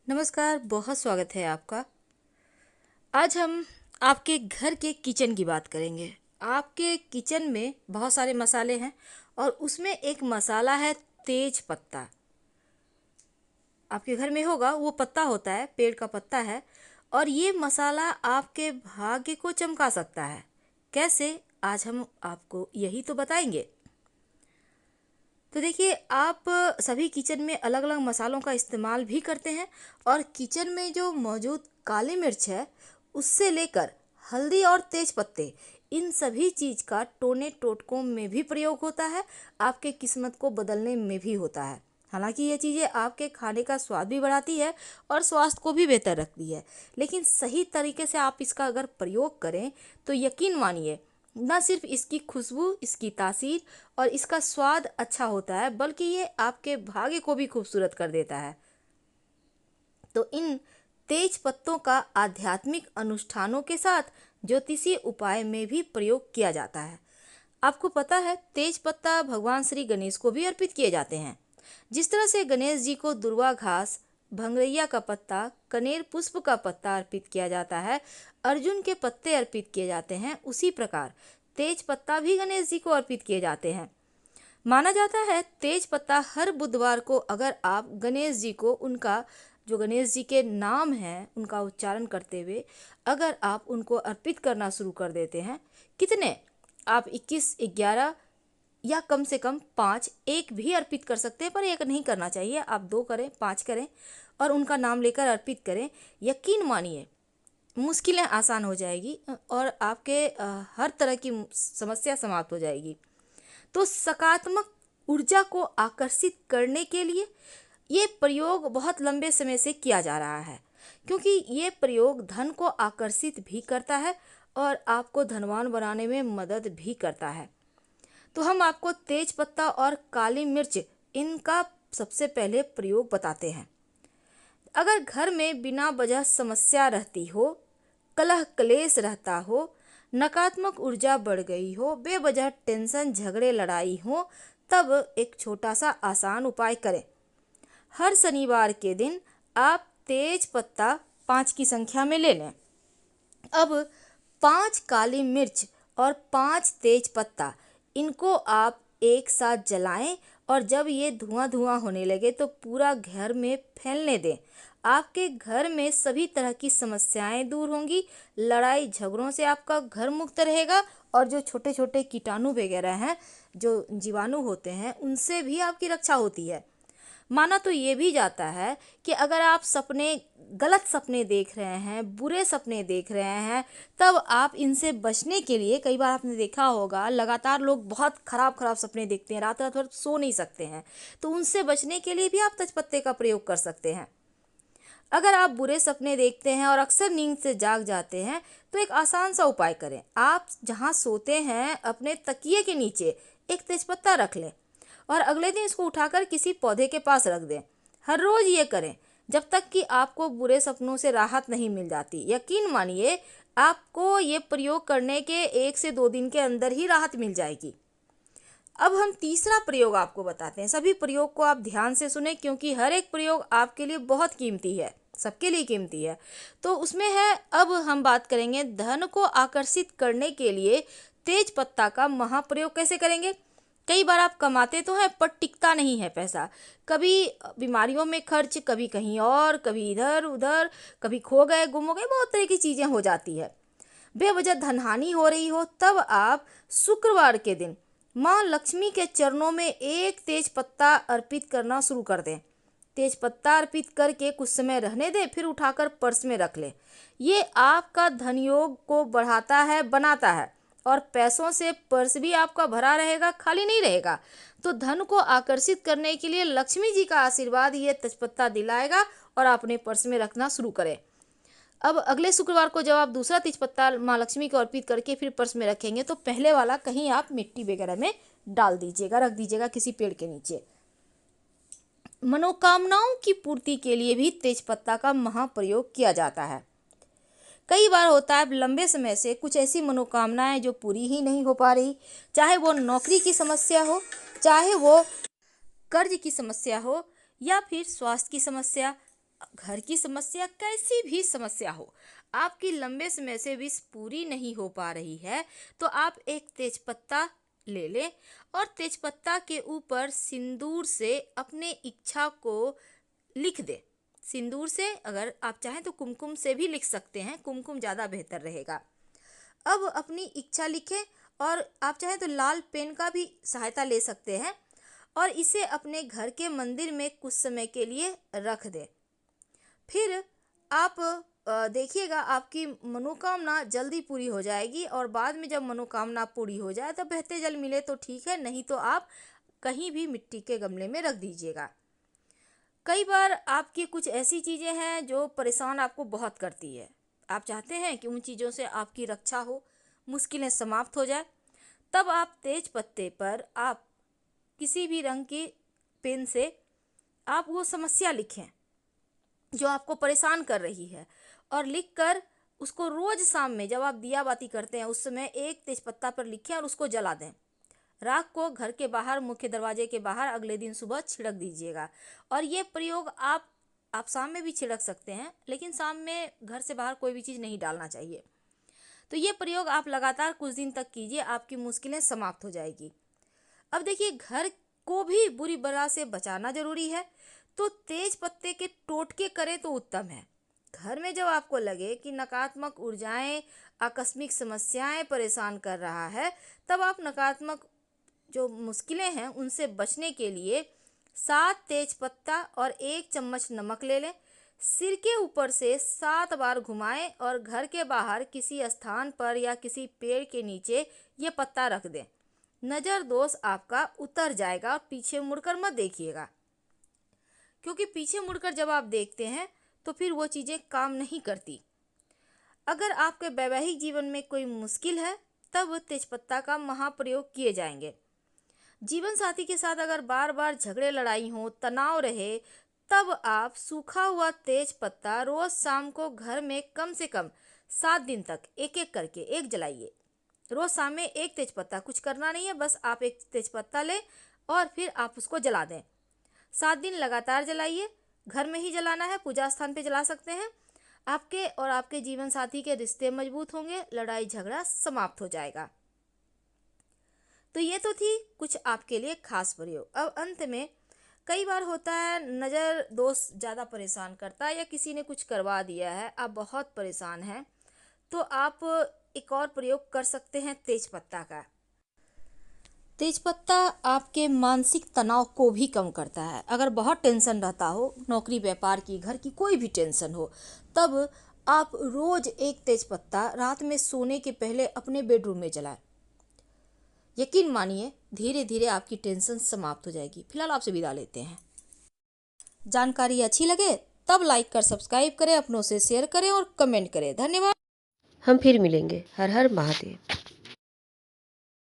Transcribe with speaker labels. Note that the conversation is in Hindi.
Speaker 1: नमस्कार, बहुत स्वागत है आपका। आज हम आपके घर के किचन की बात करेंगे। आपके किचन में बहुत सारे मसाले हैं और उसमें एक मसाला है तेज पत्ता। आपके घर में होगा, वो पत्ता होता है, पेड़ का पत्ता है और ये मसाला आपके भाग्य को चमका सकता है। कैसे? आज हम आपको यही तो बताएंगे। तो देखिए, आप सभी किचन में अलग अलग मसालों का इस्तेमाल भी करते हैं और किचन में जो मौजूद काली मिर्च है उससे लेकर हल्दी और तेज पत्ते, इन सभी चीज़ का टोने टोटकों में भी प्रयोग होता है, आपके किस्मत को बदलने में भी होता है। हालांकि ये चीज़ें आपके खाने का स्वाद भी बढ़ाती है और स्वास्थ्य को भी बेहतर रखती है, लेकिन सही तरीके से आप इसका अगर प्रयोग करें तो यकीन मानिए, न सिर्फ इसकी खुशबू, इसकी तासीर और इसका स्वाद अच्छा होता है, बल्कि ये आपके भाग्य को भी खूबसूरत कर देता है। तो इन तेज पत्तों का आध्यात्मिक अनुष्ठानों के साथ ज्योतिषीय उपाय में भी प्रयोग किया जाता है। आपको पता है, तेज पत्ता भगवान श्री गणेश को भी अर्पित किए जाते हैं। जिस तरह से गणेश जी को दुर्वा घास, भंगरैया का पत्ता, कनेर पुष्प का पत्ता अर्पित किया जाता है, अर्जुन के पत्ते अर्पित किए जाते हैं, उसी प्रकार तेज पत्ता भी गणेश जी को अर्पित किए जाते हैं। माना जाता है तेज पत्ता हर बुधवार को अगर आप गणेश जी को उनका जो गणेश जी के नाम है उनका उच्चारण करते हुए अगर आप उनको अर्पित करना शुरू कर देते हैं, कितने आप 21, 11 या कम से कम 5, एक भी अर्पित कर सकते हैं, पर एक नहीं करना चाहिए। आप 2 करें, 5 करें और उनका नाम लेकर अर्पित करें। यकीन मानिए, मुश्किलें आसान हो जाएगी और आपके हर तरह की समस्या समाप्त हो जाएगी। तो सकारात्मक ऊर्जा को आकर्षित करने के लिए ये प्रयोग बहुत लंबे समय से किया जा रहा है, क्योंकि ये प्रयोग धन को आकर्षित भी करता है और आपको धनवान बनाने में मदद भी करता है। तो हम आपको तेज पत्ता और काली मिर्च, इनका सबसे पहले प्रयोग बताते हैं। अगर घर में बिना वजह समस्या रहती हो, कलह क्लेश रहता हो, नकारात्मक ऊर्जा बढ़ गई हो, बेवजह टेंशन, झगड़े, लड़ाई हो, तब एक छोटा सा आसान उपाय करें। हर शनिवार के दिन आप तेज पत्ता 5 की संख्या में ले लें। अब 5 काली मिर्च और 5 तेज पत्ता, इनको आप एक साथ जलाएं और जब ये धुआं धुआं होने लगे तो पूरा घर में फैलने दें। आपके घर में सभी तरह की समस्याएं दूर होंगी, लड़ाई झगड़ों से आपका घर मुक्त रहेगा और जो छोटे छोटे कीटाणु वगैरह हैं, जो जीवाणु होते हैं, उनसे भी आपकी रक्षा होती है। माना तो ये भी जाता है कि अगर आप गलत सपने देख रहे हैं, बुरे सपने देख रहे हैं, तब आप इनसे बचने के लिए, कई बार आपने देखा होगा लगातार लोग बहुत खराब खराब सपने देखते हैं, रात रात भर सो नहीं सकते हैं, तो उनसे बचने के लिए भी आप तेजपत्ते का प्रयोग कर सकते हैं। अगर आप बुरे सपने देखते हैं और अक्सर नींद से जाग जाते हैं, तो एक आसान सा उपाय करें। आप जहां सोते हैं अपने तकिए के नीचे एक तेजपत्ता रख लें और अगले दिन इसको उठाकर किसी पौधे के पास रख दें। हर रोज ये करें जब तक कि आपको बुरे सपनों से राहत नहीं मिल जाती। यकीन मानिए, आपको ये प्रयोग करने के 1 से 2 दिन के अंदर ही राहत मिल जाएगी। अब हम तीसरा प्रयोग आपको बताते हैं। सभी प्रयोग को आप ध्यान से सुने, क्योंकि हर एक प्रयोग आपके लिए बहुत कीमती है, सबके लिए कीमती है। तो उसमें है, अब हम बात करेंगे धन को आकर्षित करने के लिए तेज पत्ता का महाप्रयोग कैसे करेंगे। कई बार आप कमाते तो हैं पर टिकता नहीं है पैसा, कभी बीमारियों में खर्च, कभी कहीं और, कभी इधर उधर, कभी खो गए, गुम हो गए, बहुत तरह की चीज़ें हो जाती है, बेवजह धनहानि हो रही हो, तब आप शुक्रवार के दिन माँ लक्ष्मी के चरणों में एक तेज पत्ता अर्पित करना शुरू कर दें। तेज पत्ता अर्पित करके कुछ समय रहने दें, फिर उठाकर पर्स में रख लें। ये आपका धन योग को बढ़ाता है, बनाता है और पैसों से पर्स भी आपका भरा रहेगा, खाली नहीं रहेगा। तो धन को आकर्षित करने के लिए लक्ष्मी जी का आशीर्वाद ये तेजपत्ता दिलाएगा और आप अपने पर्स में रखना शुरू करें। अब अगले शुक्रवार को जब आप दूसरा तेजपत्ता माँ लक्ष्मी को अर्पित करके फिर पर्स में रखेंगे, तो पहले वाला कहीं आप मिट्टी वगैरह में डाल दीजिएगा, रख दीजिएगा किसी पेड़ के नीचे। मनोकामनाओं की पूर्ति के लिए भी तेजपत्ता का महाप्रयोग किया जाता है। कई बार होता है लंबे समय से कुछ ऐसी मनोकामनाएं जो पूरी ही नहीं हो पा रही, चाहे वो नौकरी की समस्या हो, चाहे वो कर्ज की समस्या हो, या फिर स्वास्थ्य की समस्या, घर की समस्या, कैसी भी समस्या हो, आपकी लंबे समय से विश पूरी नहीं हो पा रही है, तो आप एक तेजपत्ता ले लें और तेजपत्ता के ऊपर सिंदूर से अपने इच्छा को लिख दें। सिंदूर से, अगर आप चाहें तो कुमकुम से भी लिख सकते हैं, कुमकुम ज़्यादा बेहतर रहेगा। अब अपनी इच्छा लिखें और आप चाहें तो लाल पेन का भी सहायता ले सकते हैं और इसे अपने घर के मंदिर में कुछ समय के लिए रख दें। फिर आप देखिएगा आपकी मनोकामना जल्दी पूरी हो जाएगी और बाद में जब मनोकामना पूरी हो जाए तो बहते जल मिले तो ठीक है, नहीं तो आप कहीं भी मिट्टी के गमले में रख दीजिएगा। कई बार आपकी कुछ ऐसी चीज़ें हैं जो परेशान आपको बहुत करती है, आप चाहते हैं कि उन चीज़ों से आपकी रक्षा हो, मुश्किलें समाप्त हो जाए, तब आप तेज पत्ते पर आप किसी भी रंग की पेन से आप वो समस्या लिखें जो आपको परेशान कर रही है और लिखकर उसको रोज शाम में जब आप दिया बाती करते हैं उस समय एक तेजपत्ता पर लिखें और उसको जला दें। राख को घर के बाहर, मुख्य दरवाजे के बाहर अगले दिन सुबह छिड़क दीजिएगा। और ये प्रयोग आप शाम में भी छिड़क सकते हैं, लेकिन शाम में घर से बाहर कोई भी चीज़ नहीं डालना चाहिए। तो ये प्रयोग आप लगातार कुछ दिन तक कीजिए, आपकी मुश्किलें समाप्त हो जाएगी। अब देखिए, घर को भी बुरी बला से बचाना जरूरी है, तो तेज पत्ते के टोटके करें तो उत्तम है। घर में जब आपको लगे कि नकारात्मक ऊर्जाएं, आकस्मिक समस्याएं परेशान कर रहा है, तब आप नकारात्मक जो मुश्किलें हैं उनसे बचने के लिए 7 तेज पत्ता और 1 चम्मच नमक ले लें। सिर के ऊपर से 7 बार घुमाएं और घर के बाहर किसी स्थान पर या किसी पेड़ के नीचे ये पत्ता रख दें। नज़र दोष आपका उतर जाएगा और पीछे मुड़कर मत देखिएगा, क्योंकि पीछे मुड़कर जब आप देखते हैं तो फिर वो चीज़ें काम नहीं करती। अगर आपके वैवाहिक जीवन में कोई मुश्किल है, तब तेजपत्ता का महाप्रयोग किए जाएंगे। जीवन साथी के साथ अगर बार बार झगड़े लड़ाई हो, तनाव रहे, तब आप सूखा हुआ तेज पत्ता रोज शाम को घर में कम से कम 7 दिन तक एक एक करके एक जलाइए। रोज शाम में एक तेज पत्ता, कुछ करना नहीं है, बस आप एक तेज पत्ता लें और फिर आप उसको जला दें। 7 दिन लगातार जलाइए। घर में ही जलाना है, पूजा स्थान पे जला सकते हैं। आपके और आपके जीवन साथी के रिश्ते मजबूत होंगे, लड़ाई झगड़ा समाप्त हो जाएगा। तो ये तो थी कुछ आपके लिए खास प्रयोग। अब अंत में, कई बार होता है नज़र दोष ज़्यादा परेशान करता है या किसी ने कुछ करवा दिया है, आप बहुत परेशान हैं, तो आप एक और प्रयोग कर सकते हैं तेजपत्ता का। तेजपत्ता आपके मानसिक तनाव को भी कम करता है। अगर बहुत टेंशन रहता हो, नौकरी व्यापार की, घर की कोई भी टेंशन हो, तब आप रोज एक तेजपत्ता रात में सोने के पहले अपने बेडरूम में जलाएं। यकीन मानिए, धीरे धीरे आपकी टेंशन समाप्त हो जाएगी। फिलहाल आपसे विदा लेते हैं। जानकारी अच्छी लगे तब लाइक कर सब्सक्राइब करें, अपनों से शेयर करें और कमेंट करें। धन्यवाद।
Speaker 2: हम फिर मिलेंगे। हर हर महादेव।